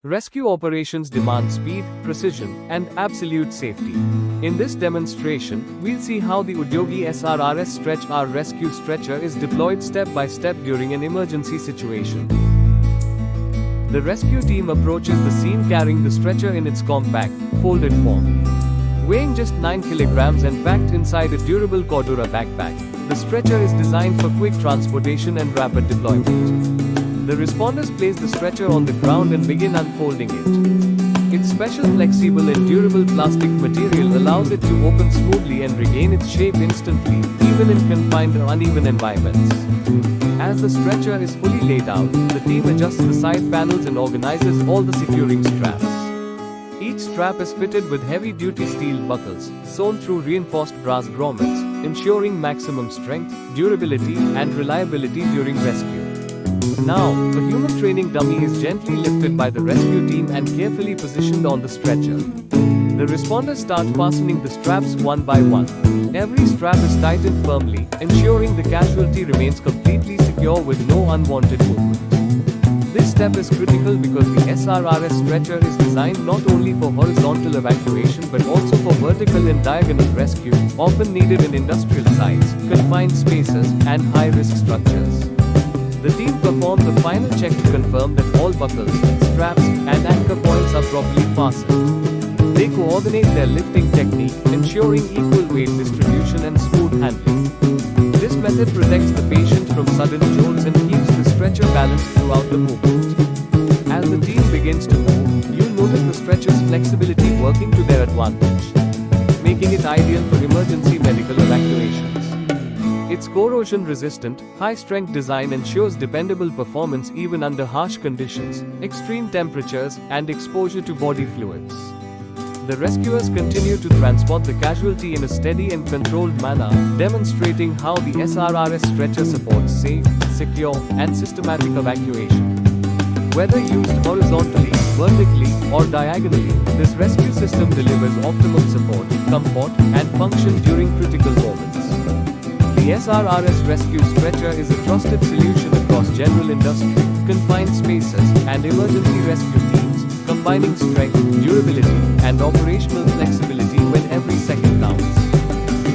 Rescue operations demand speed, precision, and absolute safety. In this demonstration, we'll see how the Udyogi SRRS Stretch R rescue stretcher is deployed step by step during an emergency situation. The rescue team approaches the scene carrying the stretcher in its compact, folded form. Weighing just 9 kilograms and packed inside a durable Cordura backpack, the stretcher is designed for quick transportation and rapid deployment. The responders place the stretcher on the ground and begin unfolding it. Its special flexible and durable plastic material allows it to open smoothly and regain its shape instantly, even in confined or uneven environments. As the stretcher is fully laid out, the team adjusts the side panels and organizes all the securing straps. Each strap is fitted with heavy-duty steel buckles, sewn through reinforced brass grommets, ensuring maximum strength, durability, and reliability during rescue. Now, a human training dummy is gently lifted by the rescue team and carefully positioned on the stretcher. The responders start fastening the straps one by one. Every strap is tightened firmly, ensuring the casualty remains completely secure with no unwanted movement. This step is critical because the SRRS stretcher is designed not only for horizontal evacuation but also for vertical and diagonal rescue, often needed in industrial sites, confined spaces, and high-risk structures. The team performs a final check to confirm that all buckles, straps, and anchor points are properly fastened. They coordinate their lifting technique, ensuring equal weight distribution and smooth handling. This method protects the patient from sudden jolts and keeps the stretcher balanced throughout the movement. As the team begins to move, you'll notice the stretcher's flexibility working to their advantage, making it ideal for emergency medical evacuations. Its corrosion-resistant, high-strength design ensures dependable performance even under harsh conditions, extreme temperatures, and exposure to body fluids. The rescuers continue to transport the casualty in a steady and controlled manner, demonstrating how the SRRS stretcher supports safe, secure, and systematic evacuation. Whether used horizontally, vertically, or diagonally, this rescue system delivers optimal support, comfort, and function during critical moments. The SRRS Rescue Stretcher is a trusted solution across general industry, confined spaces, and emergency rescue teams, combining strength, durability, and operational flexibility whenever